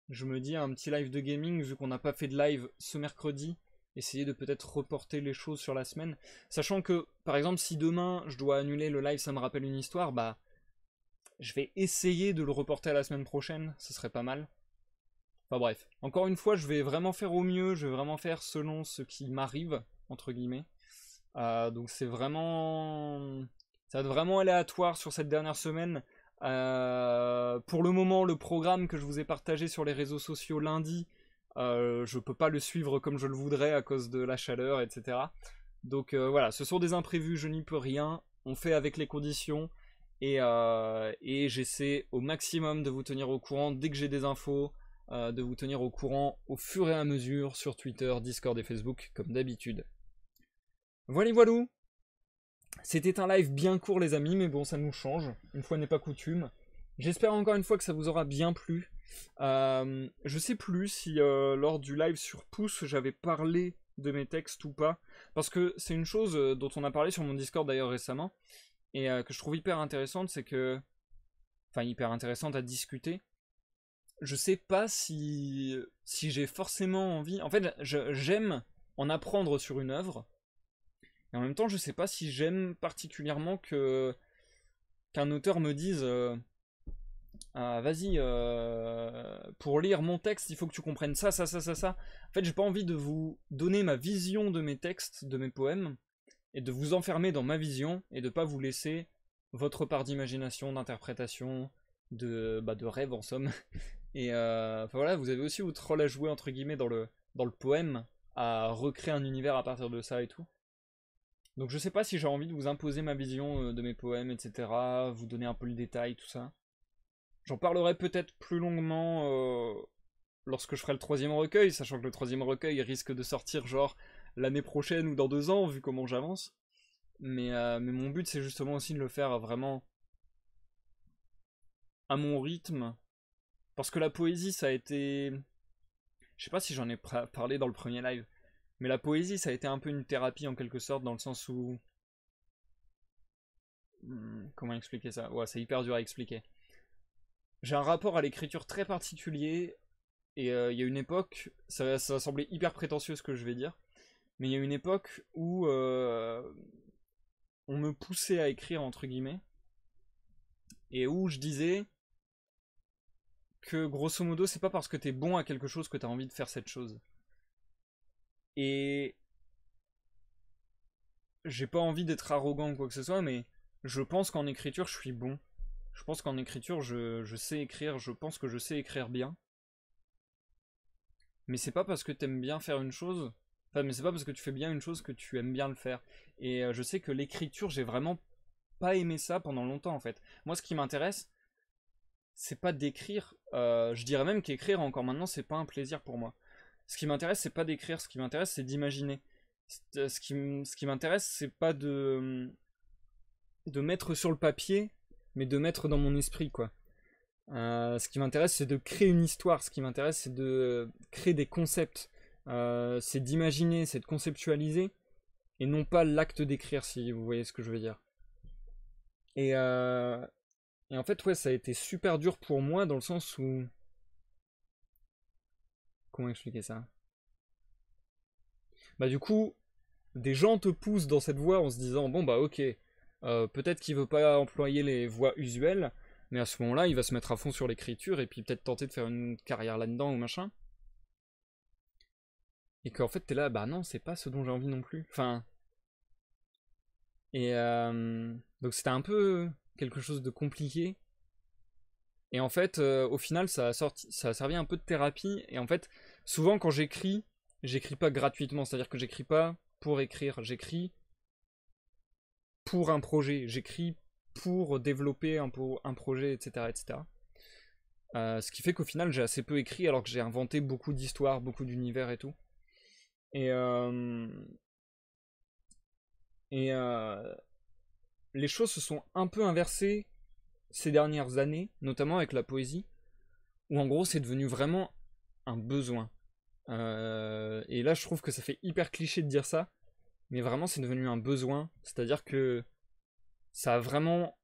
Je me dis un petit live de gaming, vu qu'on n'a pas fait de live ce mercredi, essayer de peut-être reporter les choses sur la semaine. Sachant que, par exemple, si demain je dois annuler le live, ça me rappelle une histoire, bah je vais essayer de le reporter à la semaine prochaine, ce serait pas mal. Enfin bref, encore une fois, je vais vraiment faire au mieux, je vais vraiment faire selon ce qui m'arrive, entre guillemets. Donc c'est vraiment... ça va être vraiment aléatoire sur cette dernière semaine. Pour le moment, le programme que je vous ai partagé sur les réseaux sociaux lundi, je peux pas le suivre comme je le voudrais à cause de la chaleur, etc. Donc voilà, ce sont des imprévus, je n'y peux rien. On fait avec les conditions. Et j'essaie au maximum de vous tenir au courant dès que j'ai des infos, de vous tenir au courant au fur et à mesure sur Twitter, Discord et Facebook, comme d'habitude. Voilà, voilou. C'était un live bien court les amis, mais bon, ça nous change, une fois n'est pas coutume. J'espère encore une fois que ça vous aura bien plu. Je sais plus si lors du live sur Pouce, j'avais parlé de mes textes ou pas, parce que c'est une chose dont on a parlé sur mon Discord d'ailleurs récemment, et que je trouve hyper intéressante, c'est que... Enfin, hyper intéressante à discuter. Je sais pas si j'ai forcément envie... En fait, j'aime en apprendre sur une œuvre, et en même temps, je sais pas si j'aime particulièrement qu'un auteur me dise ah, vas-y, pour lire mon texte, il faut que tu comprennes ça, ça, ça, ça, ça. En fait, j'ai pas envie de vous donner ma vision de mes textes, de mes poèmes, et de vous enfermer dans ma vision, et de pas vous laisser votre part d'imagination, d'interprétation, de rêve en somme. Et enfin, voilà, vous avez aussi votre rôle à jouer, entre guillemets, dans le poème, à recréer un univers à partir de ça et tout. Donc je sais pas si j'ai envie de vous imposer ma vision de mes poèmes, etc. Vous donner un peu le détail, tout ça. J'en parlerai peut-être plus longuement lorsque je ferai le troisième recueil, sachant que le troisième recueil risque de sortir genre l'année prochaine ou dans 2 ans, vu comment j'avance. Mais mon but c'est justement aussi de le faire vraiment à mon rythme. Parce que la poésie ça a été... Je sais pas si j'en ai parlé dans le premier live. Mais la poésie ça a été un peu une thérapie en quelque sorte, dans le sens où... Comment expliquer ça? Ouais, c'est hyper dur à expliquer. J'ai un rapport à l'écriture très particulier, et il y a une époque, ça va sembler hyper prétentieux ce que je vais dire, mais il y a une époque où on me poussait à écrire entre guillemets, et où je disais que grosso modo c'est pas parce que t'es bon à quelque chose que t'as envie de faire cette chose. Et j'ai pas envie d'être arrogant ou quoi que ce soit, mais je pense qu'en écriture je suis bon. Je pense qu'en écriture je sais écrire, je pense que je sais écrire bien. Mais c'est pas parce que t'aimes bien faire une chose, enfin, mais c'est pas parce que tu fais bien une chose que tu aimes bien le faire. Et je sais que l'écriture, j'ai vraiment pas aimé ça pendant longtemps en fait. Moi, ce qui m'intéresse, c'est pas d'écrire. Je dirais même qu'écrire encore maintenant, c'est pas un plaisir pour moi. Ce qui m'intéresse, c'est pas d'écrire. Ce qui m'intéresse, c'est d'imaginer. Ce qui m'intéresse, c'est pas de mettre sur le papier, mais de mettre dans mon esprit, quoi. Ce qui m'intéresse, c'est de créer une histoire. Ce qui m'intéresse, c'est de créer des concepts. C'est d'imaginer, c'est de conceptualiser, et non pas l'acte d'écrire, si vous voyez ce que je veux dire. Et, euh, et en fait, ouais, ça a été super dur pour moi, dans le sens où... Comment expliquer ça? Bah du coup, des gens te poussent dans cette voie en se disant, bon bah ok, peut-être qu'il veut pas employer les voies usuelles, mais à ce moment-là, il va se mettre à fond sur l'écriture et puis peut-être tenter de faire une carrière là-dedans ou machin. Et qu'en fait, t'es là, bah non, c'est pas ce dont j'ai envie non plus. Enfin. Et donc c'était un peu quelque chose de compliqué. Et en fait, au final, ça a servi un peu de thérapie. Et en fait, souvent quand j'écris pas gratuitement. C'est-à-dire que j'écris pas pour écrire. J'écris pour un projet. J'écris pour développer un projet, etc. etc. Ce qui fait qu'au final, j'ai assez peu écrit alors que j'ai inventé beaucoup d'histoires, beaucoup d'univers et tout. Et, et les choses se sont un peu inversées ces dernières années, notamment avec la poésie, où en gros c'est devenu vraiment un besoin. Et là je trouve que ça fait hyper cliché de dire ça, mais vraiment c'est devenu un besoin, c'est-à-dire que ça a vraiment,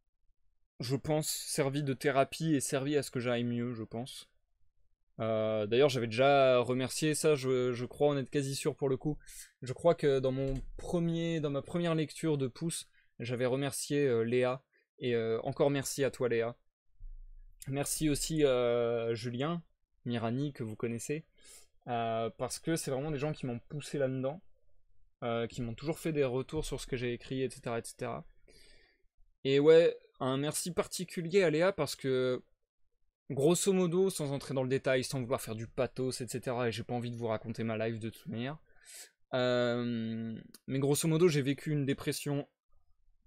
je pense, servi de thérapie et servi à ce que j'aille mieux, je pense. D'ailleurs, j'avais déjà remercié ça, je crois en être quasi sûr pour le coup. Je crois que dans ma première lecture de Pouce, j'avais remercié Léa. Et encore merci à toi, Léa. Merci aussi Julien, Mirani, que vous connaissez. Parce que c'est vraiment des gens qui m'ont poussé là-dedans. Qui m'ont toujours fait des retours sur ce que j'ai écrit, etc., etc. Et ouais, un merci particulier à Léa parce que grosso modo, sans entrer dans le détail, sans vouloir faire du pathos, etc., et j'ai pas envie de vous raconter ma life de toute manière, mais grosso modo, j'ai vécu une dépression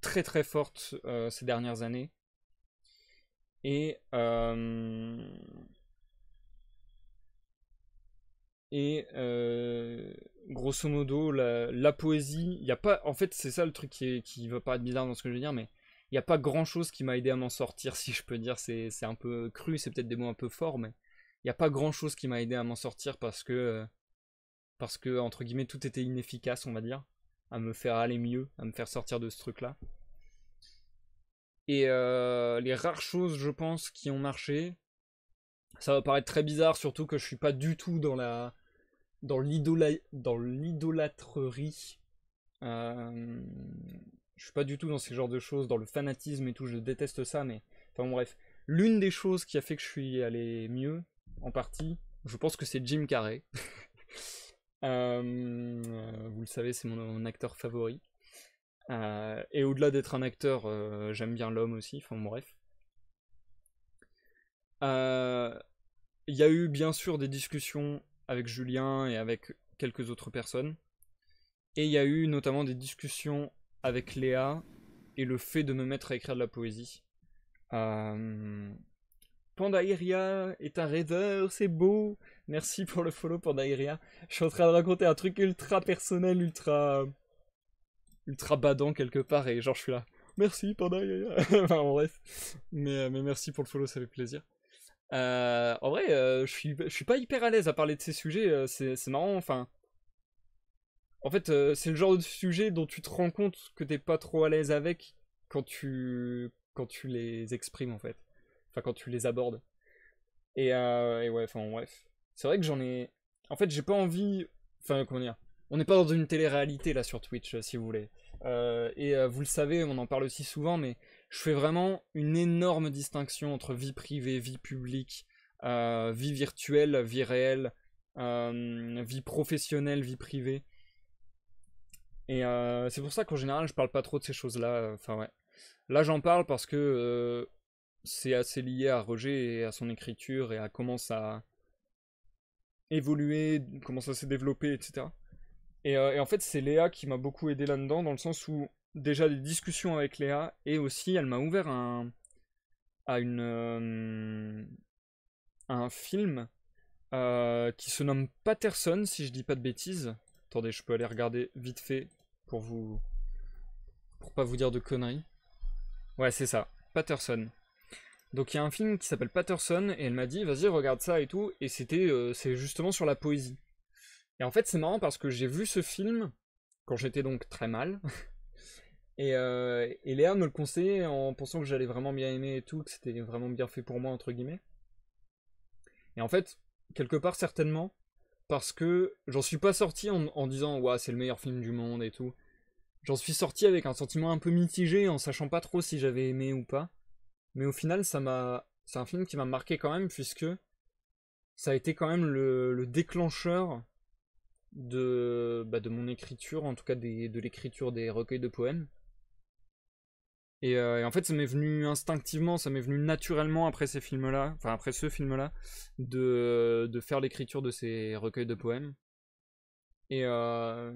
très très forte ces dernières années, et grosso modo, la poésie, il y a pas, en fait, c'est ça le truc qui va paraître bizarre dans ce que je veux dire, mais il n'y a pas grand chose qui m'a aidé à m'en sortir, si je peux dire. C'est un peu cru, c'est peut-être des mots un peu forts, mais il n'y a pas grand chose qui m'a aidé à m'en sortir parce que, entre guillemets, tout était inefficace, on va dire, à me faire aller mieux, à me faire sortir de ce truc-là. Et les rares choses, je pense, qui ont marché, ça va paraître très bizarre, surtout que je suis pas du tout dans l'idolâtrerie. Euh, je suis pas du tout dans ces genres de choses, dans le fanatisme et tout, je déteste ça, mais enfin bon, bref. L'une des choses qui a fait que je suis allé mieux, en partie, je pense que c'est Jim Carrey. Vous le savez, c'est mon acteur favori. Et au-delà d'être un acteur, j'aime bien l'homme aussi, enfin bon, bref. Il y a eu bien sûr des discussions avec Julien et avec quelques autres personnes. Et il y a eu notamment des discussions avec Léa et le fait de me mettre à écrire de la poésie. Euh... Pandairia est un rêveur, c'est beau. Merci pour le follow Pandairia. Je suis en train de raconter un truc ultra personnel, ultra badant quelque part et genre je suis là. Merci Pandairia. Enfin bref. Mais merci pour le follow, ça fait plaisir. En vrai, je suis pas hyper à l'aise à parler de ces sujets. C'est marrant, enfin. En fait, c'est le genre de sujet dont tu te rends compte que t'es pas trop à l'aise avec quand tu les exprimes en fait. Enfin, quand tu les abordes. Et ouais, enfin bref. C'est vrai que j'en ai. En fait, j'ai pas envie. Enfin, comment dire. On n'est pas dans une télé-réalité là sur Twitch, si vous voulez. Vous le savez, on en parle aussi souvent, mais je fais vraiment une énorme distinction entre vie privée, vie publique, vie virtuelle, vie réelle, vie professionnelle, vie privée. Et c'est pour ça qu'en général, je parle pas trop de ces choses-là. Enfin, ouais. Là, j'en parle parce que c'est assez lié à Roger et à son écriture et à comment ça a évolué, comment ça s'est développé, etc. Et en fait, c'est Léa qui m'a beaucoup aidé là-dedans, dans le sens où déjà des discussions avec Léa, et aussi elle m'a ouvert à un film qui se nomme Patterson, si je dis pas de bêtises. Attendez, je peux aller regarder vite fait pour pour pas vous dire de conneries. Ouais, c'est ça, Patterson. Donc il y a un film qui s'appelle Patterson et elle m'a dit vas-y regarde ça et tout et c'est justement sur la poésie. Et en fait c'est marrant parce que j'ai vu ce film quand j'étais donc très mal et Léa me le conseillait en pensant que j'allais vraiment bien aimer et tout, que c'était vraiment bien fait pour moi entre guillemets. Et en fait quelque part certainement parce que j'en suis pas sorti en disant ouais c'est le meilleur film du monde et tout. J'en suis sorti avec un sentiment un peu mitigé en sachant pas trop si j'avais aimé ou pas. Mais au final, c'est un film qui m'a marqué quand même, puisque ça a été quand même le déclencheur de mon écriture, en tout cas de l'écriture des recueils de poèmes. Et en fait, ça m'est venu instinctivement, ça m'est venu naturellement après ces films-là, enfin après ce film-là, de faire l'écriture de ces recueils de poèmes. Et, euh,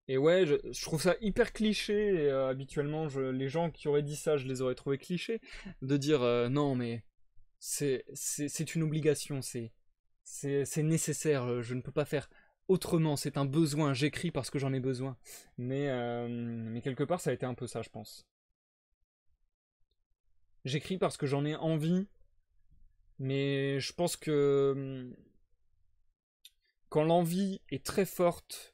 et ouais, je trouve ça hyper cliché. Et, habituellement, les gens qui auraient dit ça, je les aurais trouvés clichés. De dire non, mais c'est une obligation, c'est nécessaire, je ne peux pas faire autrement, c'est un besoin, j'écris parce que j'en ai besoin. Mais quelque part, ça a été un peu ça, je pense. J'écris parce que j'en ai envie, mais je pense que quand l'envie est très forte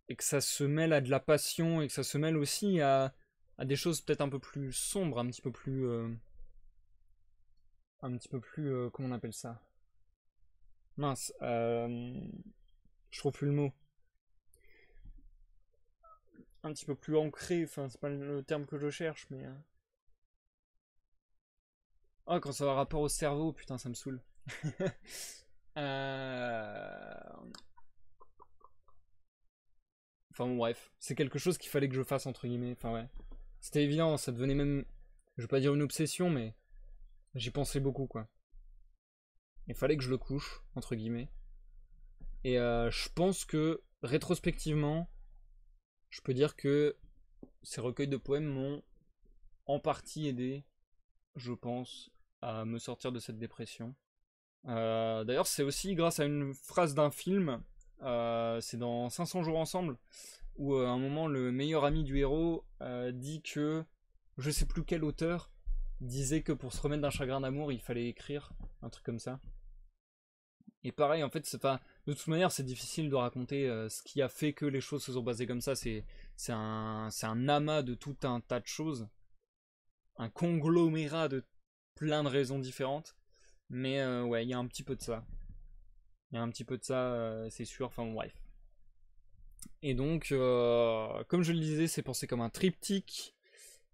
et que ça se mêle à de la passion et que ça se mêle aussi à des choses peut-être un peu plus sombres, un petit peu plus, comment on appelle ça? Mince, je trouve plus le mot. Un petit peu plus ancré, enfin c'est pas le terme que je cherche, mais ah, quand ça a rapport au cerveau, putain, ça me saoule. Euh, Enfin bon, bref, c'est quelque chose qu'il fallait que je fasse entre guillemets. Enfin ouais, c'était évident, ça devenait même, je vais pas dire une obsession, mais j'y pensais beaucoup quoi. Il fallait que je le couche entre guillemets. Et je pense que rétrospectivement, je peux dire que ces recueils de poèmes m'ont en partie aidé, je pense, à me sortir de cette dépression. D'ailleurs, c'est aussi grâce à une phrase d'un film. C'est dans 500 jours ensemble où à un moment le meilleur ami du héros dit que je sais plus quel auteur disait que pour se remettre d'un chagrin d'amour il fallait écrire un truc comme ça. Et pareil en fait c'est pas de toute manière c'est difficile de raconter ce qui a fait que les choses se sont passées comme ça. C'est un amas de tout un tas de choses, un conglomérat de plein de raisons différentes. Mais ouais il y a un petit peu de ça. Il y a un petit peu de ça, c'est sûr. Enfin bon, bref. Et donc, comme je le disais, c'est pensé comme un triptyque.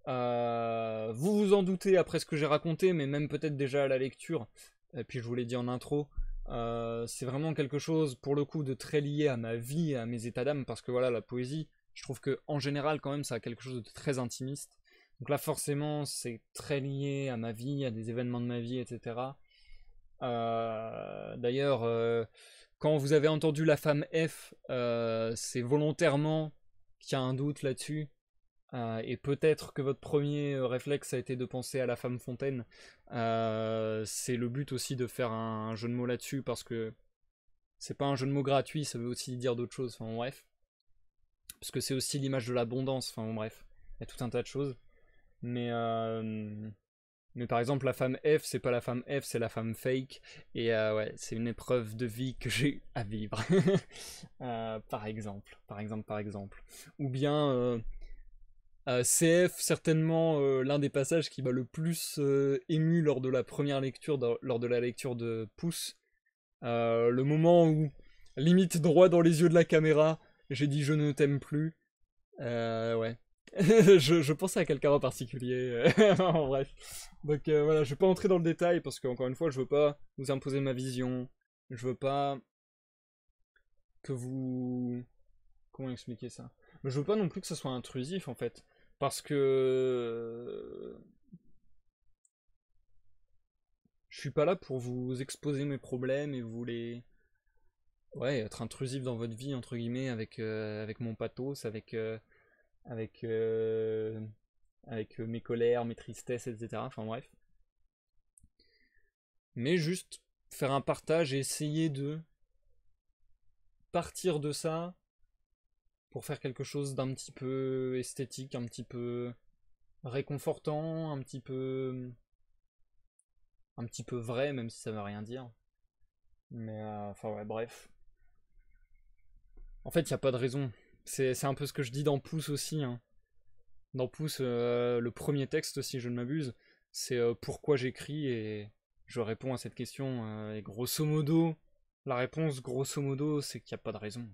Vous vous en doutez après ce que j'ai raconté, mais même peut-être déjà à la lecture. Et puis je vous l'ai dit en intro. C'est vraiment quelque chose, pour le coup, de très lié à ma vie, à mes états d'âme, parce que voilà, la poésie, je trouve que en général, quand même, ça a quelque chose de très intimiste. Donc là, forcément, c'est très lié à ma vie, à des événements de ma vie, etc. D'ailleurs, quand vous avez entendu la femme F, c'est volontairement qu'il y a un doute là-dessus. Et peut-être que votre premier réflexe a été de penser à la femme Fontaine. C'est le but aussi de faire un jeu de mots là-dessus parce que c'est pas un jeu de mots gratuit, ça veut aussi dire d'autres choses. Enfin bon, bref. Parce que c'est aussi l'image de l'abondance. Enfin bon, bref. Il y a tout un tas de choses. Mais mais par exemple, la femme F, c'est pas la femme F, c'est la femme fake. Et ouais, c'est une épreuve de vie que j'ai eu à vivre. Par exemple, par exemple, par exemple. Ou bien CF, certainement l'un des passages qui m'a le plus ému lors de la première lecture, lors de la lecture de Pouce. Le moment où, limite droit dans les yeux de la caméra, j'ai dit je ne t'aime plus. Ouais. je pensais à quelqu'un en particulier. En bref. Donc voilà, je vais pas entrer dans le détail parce qu'encore une fois, je veux pas vous imposer ma vision. Je veux pas que vous... Comment expliquer ça? Mais je veux pas non plus que ça soit intrusif en fait. Parce que je suis pas là pour vous exposer mes problèmes et vous les... Ouais, être intrusif dans votre vie, entre guillemets, avec mon pathos, avec, euh, avec mes colères, mes tristesses, etc. Enfin bref. Mais juste faire un partage et essayer de partir de ça pour faire quelque chose d'un petit peu esthétique, un petit peu réconfortant, un petit peu vrai, même si ça veut rien dire. Mais enfin ouais, bref. En fait, il n'y a pas de raison. C'est un peu ce que je dis dans Pouce aussi, hein. Dans Pouce, le premier texte, si je ne m'abuse, c'est pourquoi j'écris et je réponds à cette question. Et grosso modo, la réponse, grosso modo, c'est qu'il n'y a pas de raison.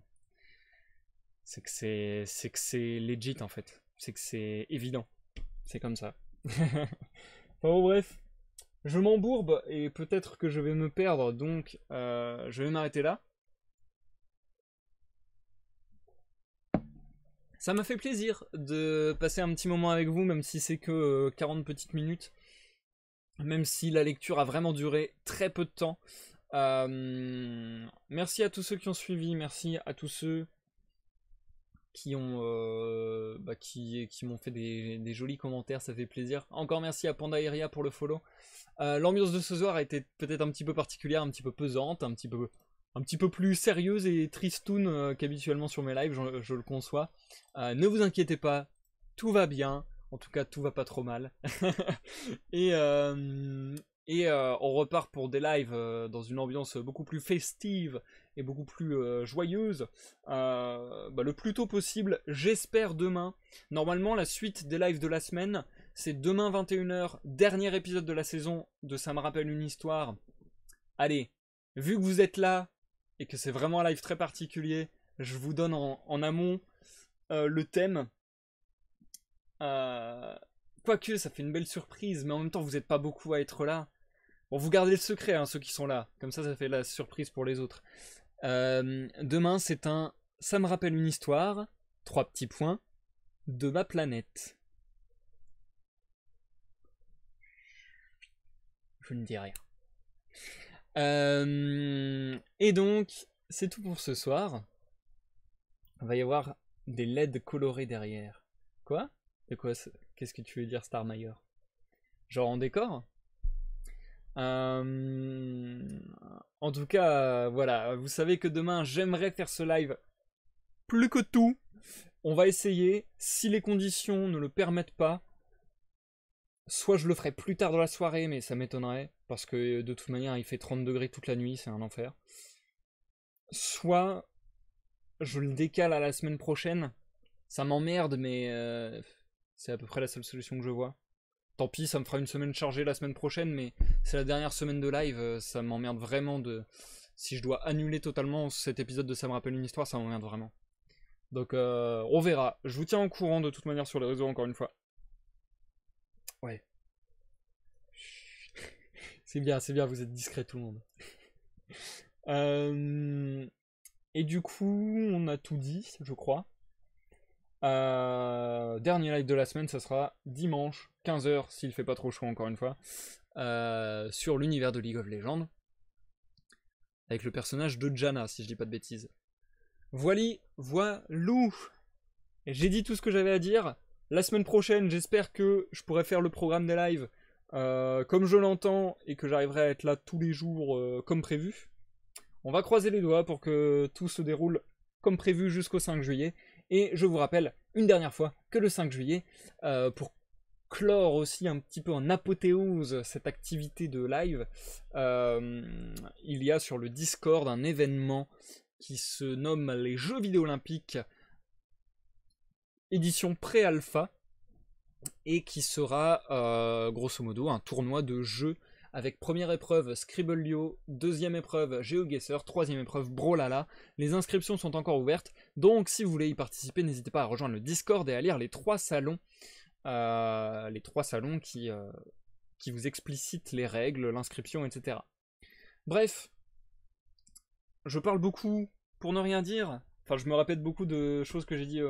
C'est que c'est legit en fait. C'est que c'est évident. C'est comme ça. Enfin bon, bref. Je m'embourbe et peut-être que je vais me perdre, donc je vais m'arrêter là. Ça m'a fait plaisir de passer un petit moment avec vous, même si c'est que 40 petites minutes. Même si la lecture a vraiment duré très peu de temps. Merci à tous ceux qui ont suivi, merci à tous ceux qui ont qui m'ont fait des jolis commentaires, ça fait plaisir. Encore merci à Pandaeria pour le follow. L'ambiance de ce soir a été peut-être un petit peu particulière, un petit peu pesante, un petit peu plus sérieuse et tristoun qu'habituellement sur mes lives, je le conçois. Ne vous inquiétez pas, tout va bien. En tout cas, tout va pas trop mal. et on repart pour des lives dans une ambiance beaucoup plus festive et beaucoup plus joyeuse le plus tôt possible. J'espère demain. Normalement, la suite des lives de la semaine, c'est demain 21h, dernier épisode de la saison de Ça me rappelle une histoire. Allez, vu que vous êtes là et que c'est vraiment un live très particulier, je vous donne en amont le thème. Quoique, ça fait une belle surprise, mais en même temps, vous n'êtes pas beaucoup à être là. Bon, vous gardez le secret, hein, ceux qui sont là. Comme ça fait la surprise pour les autres. Demain, c'est un... Ça me rappelle une histoire, 3 petits points, de ma planète. Je ne dis rien. Et donc, c'est tout pour ce soir. Il va y avoir des LED colorés derrière. Quoi ? De quoi? Qu'est-ce que tu veux dire, Starmire? Genre en décor? En tout cas, voilà, vous savez que demain, j'aimerais faire ce live plus que tout. On va essayer, si les conditions ne le permettent pas, soit je le ferai plus tard dans la soirée, mais ça m'étonnerait, parce que de toute manière, il fait 30 degrés toute la nuit, c'est un enfer. Soit je le décale à la semaine prochaine. Ça m'emmerde, mais c'est à peu près la seule solution que je vois. Tant pis, ça me fera une semaine chargée la semaine prochaine, mais c'est la dernière semaine de live, ça m'emmerde vraiment de... Si je dois annuler totalement cet épisode de Ça me rappelle une histoire, ça m'emmerde vraiment. Donc on verra. Je vous tiens au courant de toute manière sur les réseaux encore une fois. Ouais. C'est bien, vous êtes discret tout le monde. Et du coup, on a tout dit, je crois. Dernier live de la semaine, ça sera dimanche, 15h, s'il fait pas trop chaud encore une fois, sur l'univers de League of Legends, avec le personnage de Janna, si je dis pas de bêtises. Voilou. J'ai dit tout ce que j'avais à dire. La semaine prochaine, j'espère que je pourrai faire le programme des lives comme je l'entends et que j'arriverai à être là tous les jours comme prévu. On va croiser les doigts pour que tout se déroule comme prévu jusqu'au 5 juillet. Et je vous rappelle une dernière fois que le 5 juillet, pour clore aussi un petit peu en apothéose cette activité de live, il y a sur le Discord un événement qui se nomme les Jeux vidéo olympiques édition pré-alpha et qui sera grosso modo un tournoi de jeux avec première épreuve Scribblio, deuxième épreuve GeoGuessr, troisième épreuve Brawlhalla. Les inscriptions sont encore ouvertes, donc si vous voulez y participer, n'hésitez pas à rejoindre le Discord et à lire les 3 salons qui vous explicitent les règles, l'inscription, etc. Bref, je parle beaucoup pour ne rien dire. Enfin, je me répète beaucoup de choses que j'ai dit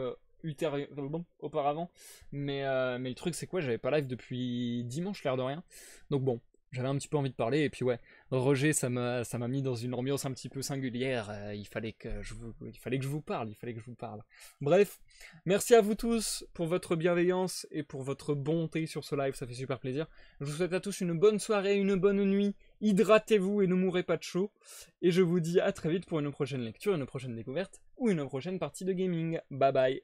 auparavant, mais le truc c'est quoi, j'avais pas live depuis dimanche, l'air de rien. Donc bon, j'avais un petit peu envie de parler, et puis ouais, Roger, ça m'a mis dans une ambiance un petit peu singulière, il fallait que je vous parle, Bref, merci à vous tous pour votre bienveillance et pour votre bonté sur ce live, ça fait super plaisir. Je vous souhaite à tous une bonne soirée, une bonne nuit, hydratez-vous et ne mourrez pas de chaud, et je vous dis à très vite pour une prochaine lecture, une prochaine découverte, ou une prochaine partie de gaming. Bye bye.